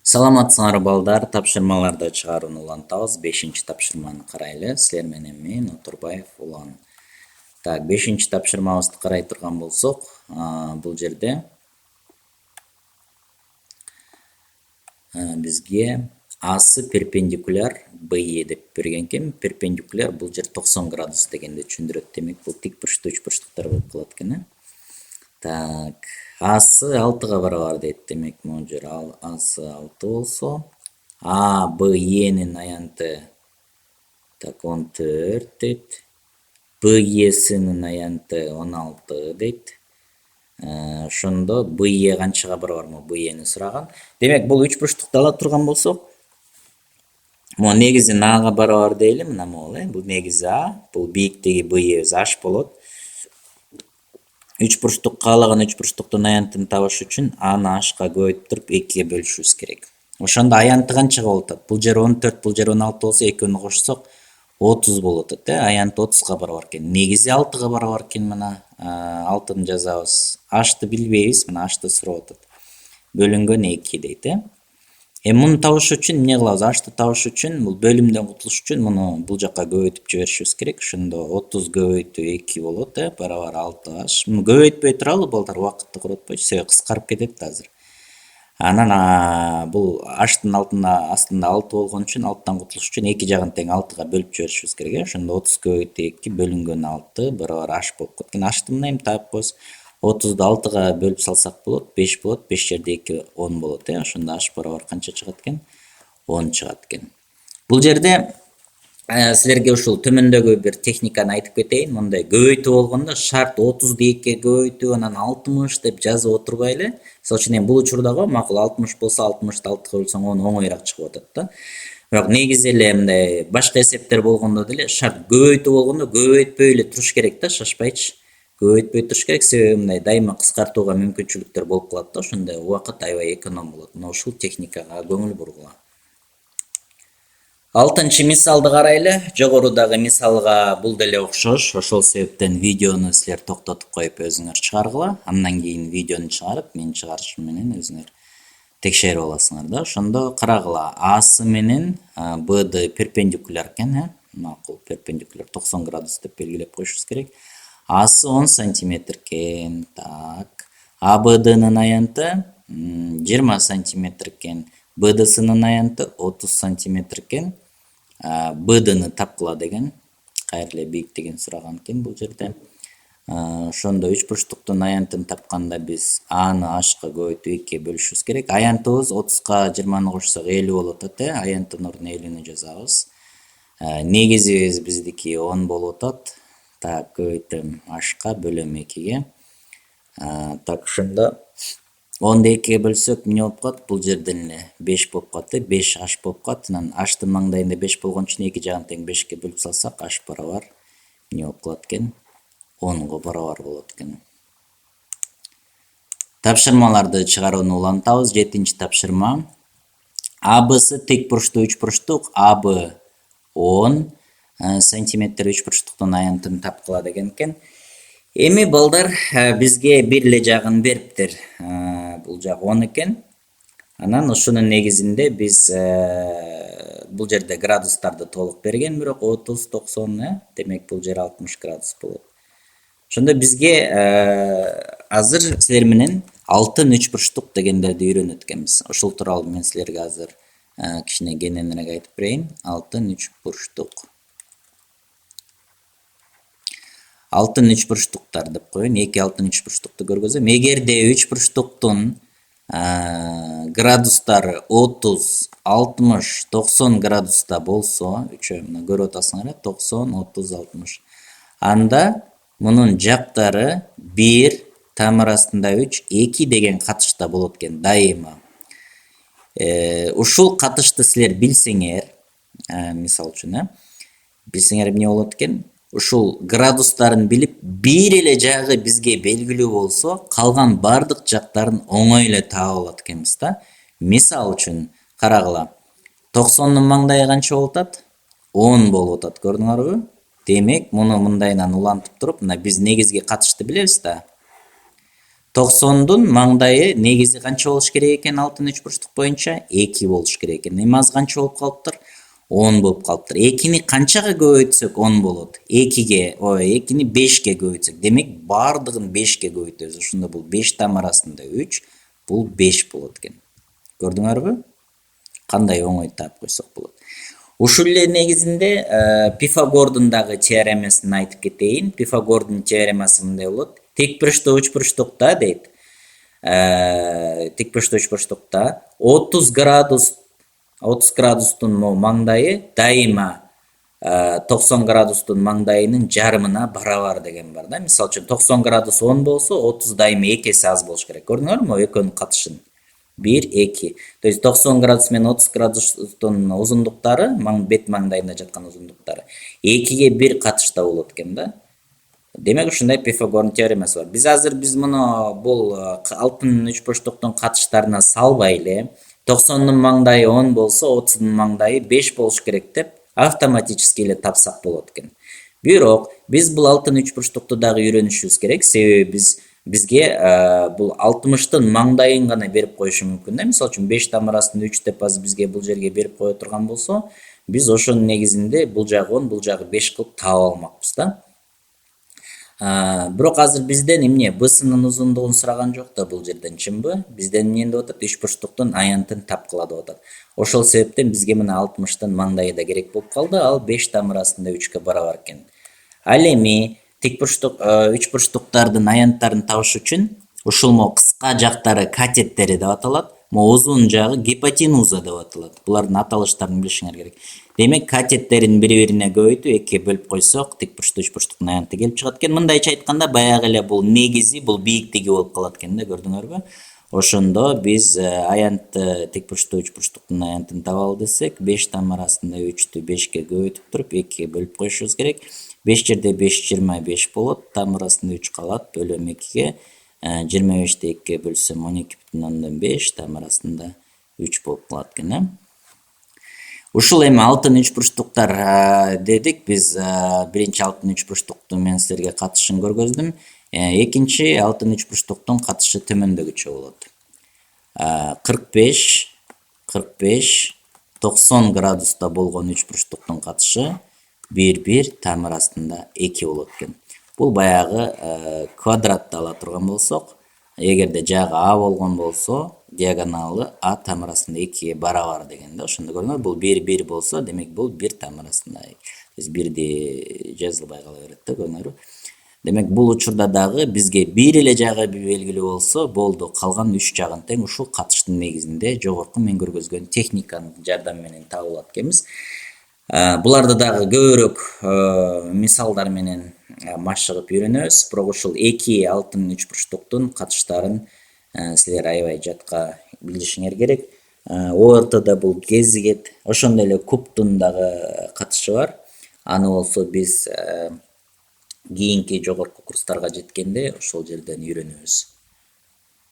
Саламатсыңар балдар, тапшырмаларды чыгарууну улантабыз. 5-чи тапшырманы карайлы. Силер менен мен Отурбаев улан. Так, 5-чи тапшырмабызды карай турган болсок, бул жерде бизге Асы перпендикуляр БЕ деп берген экен. Перпендикуляр бул жер 90 градус дегенди түшүндүрөт. Демек, бул тик бурчтуу үч бурчтуктар болуп калат экен. Так, Асы 6-га барабар дейт. Демек, могу жер Асы 6 болсо, А, Б, Енин аянты так 14 дейт. Б, Есинин аянты 16 дейт. Ошондо Б, Е канчага барабармы? Б, Ени сураган. Демек, бул үч бурчтукту ала турган болсок, могу негизи Ага барабар дейли, мына могу, бул негизи А, бул бийиктиги Б, Е H болот. Үч бурчтук каалаган үч бурчтуктун аянтын табыш үчүн аны H'ка көбөйтүп туруп 2ге бөлүшүбүз керек. Ошондо аянты канчага болуп атат? Бул жер 14, бул жер 16 болсо, экөөнү кошсок 30 болуп атат, аянты 30га барабар экен. Негизи 6га барабар экен, мына 6-ны жазабыз. H'ты билбейбиз, мына H'ты сурап атат. Бөлүнгөн 2 дейт, муну табыш үчүн эмне кылабыз? H'ты табыш үчүн, бул бөлүмдөн кутулуш үчүн муну бул жака көбөйтүп жиберишибиз керек. Ошондо 30 көбөйтүү 2 болот, барабар 6H. Муну көбөйтпөй туралы балдар, убакытты коротпойчу, себеби кыскарып кетет азыр. Анан бул H'тын астында 6 болгон үчүн 6тан кутулуш үчүн 2 жагын тең 6га бөлүп жиберишибиз керек. Ошондо 30 көбөйтүү 2 бөлүнгөн 6 барабар H болуп кеткен. H'ты мына эми таап коебуз. 30ду 6га бөлүп салсак болот, 5 болот, 5 жерде 2 10 болот, ошондо H барабар канча чыгат экен? 10 чыгат экен. Бул жерде силерге ушул төмөндөгү бир техниканы айтып кетейин. Мындай көбөйтүү болгондо шарт 30ду 2ге көбөйтүү, анан 60 деп жазып отурбайлы. Мисалы үчүн бул учурдагы макул 60 болсо 60ды 6га бөлсөң оңоюраак чыгып атат да. Бирок негизи эле мындай башка эсептер болгондо деле шарт көбөйтүү болгондо көбөйтпөй эле туруш керек да, шашпайчы. Көбөйтпөй туруш керек, себеби мындай дайыма кыскартууга мүмкүнчүлүктөр болуп калат да, ошондой убакыт аябай эконом болот. Мына ушул техникага көңүл бургула. 6-чы мисалды карайлы. Жогорудагы мисалга бул деле окшош. Ошол себептен видеону силер токтотуп коюп өзүңөр чыгаргыла. Андан кийин видеону чыгарып, мен чыгарышым менен өзүңөр текшерип аласыңар да. Ошондо карагыла. Асы менен Б'ды перпендикуляр экен, макул перпендикуляр 90 градус деп белгилеп коюшубуз керек. Асы 10 сантиметр экен. Так. АБДнын аянты 20 сантиметр экен. БДСнын аянты 30 сантиметр экен. БДны тапкыла деген, кайра эле бийиктигин сураган экен бул жерде. Ошондо үч бурчтуктун аянтын тапканда биз Аны H'ка көбөйтүп 2ге бөлүшүбүз керек. Аянтыбыз 30га 20-ны кошсок 50 болуп атат, аянттын ордуна 50-ни жазабыз. Негизибиз биздики 10 болуп атат. Так, көбөйтөм H'ка бөлөм 2ге. Так, ошондо 10ду 2ге бөлсөк эмне болуп калат? Бул жерден эле 5 болуп калат, 5H болуп калат. Анан H'тын маңдайында 5 болгон үчүн 2 жагын тең 5ке бөлүп салсак, H барабар эмне болуп калат экен? 10га барабар болот экен. Тапшырмаларды чыгарууну улантабыз. 7-чи тапшырма. АБС тик бурчтуу үч бурчтук, АБ 10 сантиметр үч бурчтуктун аянтын тапкыла деген экен. Эми балдар бизге бир эле жагын бериптир. Бул жак 10 экен. Анан ошонун негизинде биз бул жерде градустарды толук берген, бирок 30, 90, демек бул жер 60 градус болот. Ошондо бизге азыр силер менен алтын үч бурчтук дегендерди үйрөнөт экенбиз. Ошол тууралуу мен силерге азыр кичине кененирээк айтып берейин. Алтын үч бурчтук. Алтын үч бурчтуктар деп коеюн. Эки алтын үч бурчтукту көргөзөм. Эгерде үч бурчтуктун градустары 30, 60, 90 градуста болсо, үчөө мына көрүп атасыңар, 90, 30, 60. Анда мунун жактары 1, тамыр астында 3, 2 деген катышта болот экен дайыма. Ушул катышты силер билсеңер, мисалы үчүн, билсеңер эмне болот экен? Ушул градустарын билип, бир эле жагы бизге белгилүү болсо, калган бардык жактарын оңой эле таап алат экенбиз да. Мисалы үчүн карагыла. 90-нун маңдайы канча болуп атат? 10 болуп атат, көрдүңөрбү? Демек, муну мындайынан улантып туруп, мына биз негизги катышты билебиз да. 90-дун маңдайы негизи канча болуш керек экен алтын үч бурчтук боюнча? 2 болуш керек экен. Эми азыр канча болуп калыптыр? 10 болуп калыптыр. 2-ни канчага көбөйтсөк 10 болот? 2-ге, 2-ни 5-ге көбөйтсөк. Демек бардыгын 5-ге көбөйтөбүз. Ошондо бул 5 там арасында 3, бул 5 болот экен. Көрдүңөрбү? Кандай оңой таап койсок болот. Ушул эле негизинде Пифагордун дагы теоремасын айтып кетейин. Пифагордун теоремасы мындай болот. Тик бурчтуу үч бурчтукта дейт. Тик бурчтуу үч бурчтукта 30 градустун маңдайы дайыма 90 градустун маңдайынын жарымына барабар деген бар да. Мисалы үчүн 90 градус 10 болсо, 30 дайыма 2 эсе аз болуш керек. Көрдүңөрбү экөөнүн катышын? 1, 2. То есть 90 градус менен 30 градустун узундуктары, бет маңдайында жаткан узундуктары 2-ге 1 катышта болот экен да. Демек ушундай Пифагордун теоремасы бар. Биз муну бул алтын үч бурчтуктун катыштарына салбай эле 90-дун маңдайы 10 болсо, 30-дун маңдайы 5 болуш керек деп автоматически эле тапсак болот экен. Бирок биз бул алтын үч бурчтукту дагы үйрөнүшүбүз керек. Себеби бизге бул 60-тын маңдайын гана берип коюшу мүмкүн да. Мисалы үчүн 5 там арасында 3 деп азыр бизге бул жерге берип кое турган болсо, биз ошонун негизинде бул жагы 10, бул жагы 5 кылып таап алмакпыз да. Бирок азыр бизден эмне бысынын узундугун сураган жок да бул жерден, чынбы? Бизден эмне деп атат? Үч бурчтуктун аянтын тапкыла деп атат. Ошол себептен бизге мына 60-тын маңдайы да керек болуп калды. Ал 5 там арасында 3-кө барабар экен. Ал эми тик бурчтук, үч бурчтуктардын аянттарын табыш үчүн ушул кыска жактары катеттери деп аталат. Узун жагы гипотенуза деп аталат. Булардын аталыштарын билишиңер керек. Демек катеттерин бири-бирине көбөйтүп 2-ге бөлүп койсок, тик бурчтуу үч бурчтуктун аянты келип чыгат экен. Мындайча айтканда, баягы эле бул негизи, бул бийиктиги болуп калат экен да, көрдүңөрбү? Ошондо биз аянтты, тик бурчтуу үч бурчтуктун аянтын табалы десек, 5 там арасында 3-тү 5-ге көбөйтүп туруп 2-ге бөлүп коюшубуз керек. 5 жерде 5 25 болот, там арасында 3 калат, бөлөм 2-ге. 25-ти 2-ге бөлсөм 12,5, там арасында 3 болуп калат экен. Ушул эми алтын үч бурчтуктар дедик. Биз биринчи алтын үч бурчтуктун мен силерге катышын көргөздүм. Экинчи алтын үч бурчтуктун катышы төмөндөгүчө болот. 45, 90 градуста болгон үч бурчтуктун катышы 1 там арасында 2 болот экен. Бул баягы квадратты ала турган болсок, эгерде жагы А болгон болсо, диагоналы А там арасында 2-ге барабар деген да. Ошондо көрдүңөр, бул 1 болсо, демек бул 1 там арасында. То есть 1ди жазылбай кала берет да, көрдүңөрбү? Демек бул учурда дагы бизге бир эле жагы белгилүү болсо, болду. Калган 3 жагын тең ушул катыштын негизинде жогорку мен көргөзгөн техниканын жардамы менен таап алат экенбиз. Буларды дагы көбүрөөк мисалдар менен машыгып үйрөнөбүз. Бирок ушул 2 алтын үч бурчтуктун катыштарын силер аябай жатка билишиңер керек. ОРТда бул кезигет, ошондой эле кубтун дагы катышы бар. Аны болсо биз кийинки жогорку курстарга жеткенде ошол жерден үйрөнөбүз.